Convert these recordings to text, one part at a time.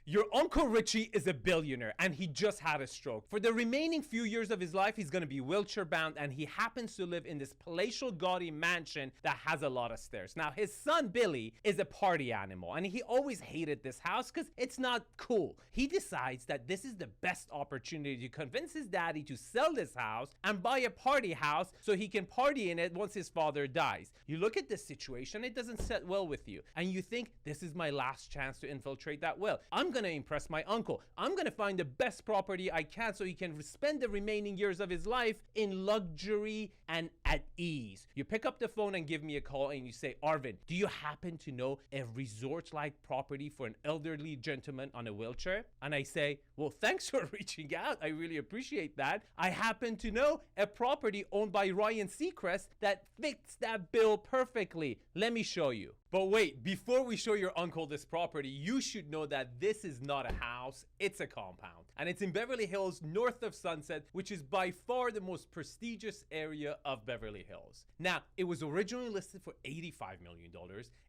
Your Uncle Richie is a billionaire and he just had a stroke. For the remaining few years of his life, he's going to be wheelchair bound and he happens to live in this palatial gaudy mansion that has a lot of stairs. Now, his son Billy is a party animal and he always hated this house because it's not cool. He decides that this is the best opportunity to convince his daddy to sell this house and buy a party house so he can party in it once his father dies. You look at this situation, it doesn't set well with you and you think, this is my last chance to infiltrate that well. I'm going to impress my uncle. I'm going to find the best property I can so he can spend the remaining years of his life in luxury and at ease. You pick up the phone and give me a call and you say, Arvin, do you happen to know a resort-like property for an elderly gentleman on a wheelchair? And I say, well, thanks for reaching out. I really appreciate that. I happen to know a property owned by Ryan Seacrest that fits that bill perfectly. Let me show you. But wait, before we show your uncle this property, you should know that this is not a house, it's a compound. And it's in Beverly Hills, north of Sunset, which is by far the most prestigious area of Beverly Hills. Now, it was originally listed for $85 million.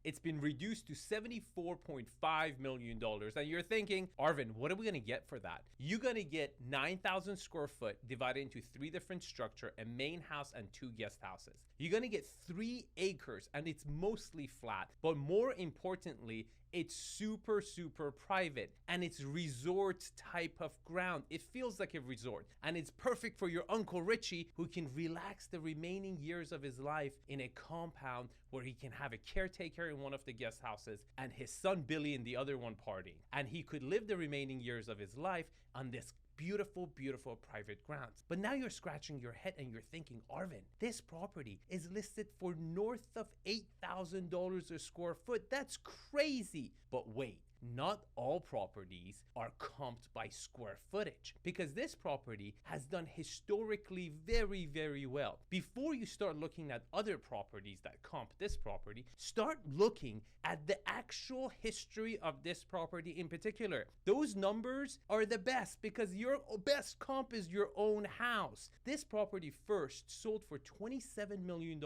It's been reduced to $74.5 million. And you're thinking, Arvin, what are we gonna get for that? You're gonna get 9,000 square foot divided into 3 different structures, a main house and 2 guest houses. You're gonna get 3 acres and it's mostly flat. But more importantly, it's super private and it's resort type of ground. It feels like a resort and it's perfect for your Uncle Richie, who can relax the remaining years of his life in a compound where he can have a caretaker in one of the guest houses and his son Billy in the other one partying. And he could live the remaining years of his life on this beautiful private grounds. But now you're scratching your head and you're thinking, Arvin, this property is listed for north of $8,000 a square foot. That's crazy. But wait, not all properties are comped by square footage, because this property has done historically very well. Before you start looking at other properties that comp this property, start looking at the actual history of this property in particular. Those numbers are the best because your best comp is your own house. This property first sold for $27 million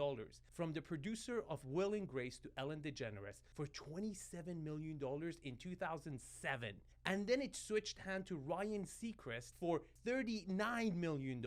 from the producer of Will and Grace to Ellen DeGeneres for $27 million in 2007. And then it switched hand to Ryan Seacrest for $39 million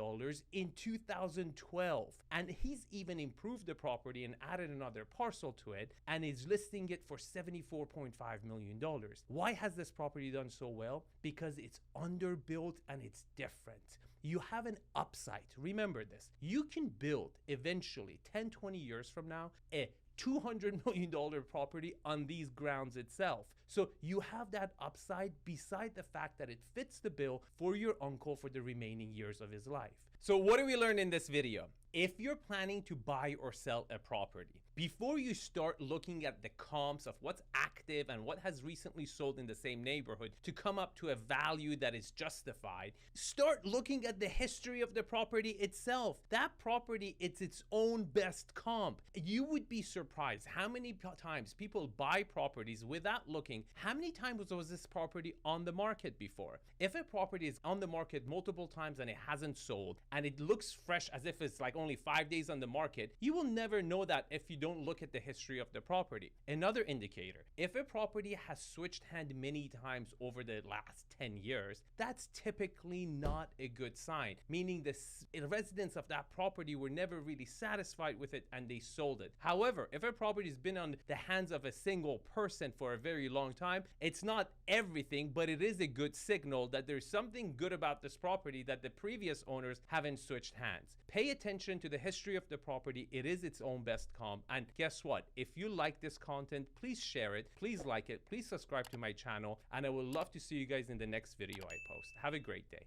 in 2012. And he's even improved the property and added another parcel to it and is listing it for $74.5 million. Why has this property done so well? Because it's underbuilt and it's different. You have an upside. Remember this. You can build eventually 10-20 years from now a $200 million property on these grounds itself. So you have that upside beside the fact that it fits the bill for your uncle for the remaining years of his life. So what do we learn in this video? If you're planning to buy or sell a property, before you start looking at the comps of what's active and what has recently sold in the same neighborhood to come up to a value that is justified, start looking at the history of the property itself. That property, it's its own best comp. You would be surprised how many times people buy properties without looking. How many times was this property on the market before? If a property is on the market multiple times and it hasn't sold and it looks fresh as if it's like only 5 days on the market, you will never know that if you don't look at the history of the property. Another indicator, if a property has switched hand many times over the last 10 years, that's typically not a good sign, meaning the residents of that property were never really satisfied with it and they sold it. However, if a property has been on the hands of a single person for a very long time, it's not everything, but it is a good signal that there's something good about this property that the previous owners haven't switched hands. Pay attention to the history of the property. It is its own best comp. And guess what? If you like this content, please share it, please like it, please subscribe to my channel, and I would love to see you guys in the next video I post. Have a great day.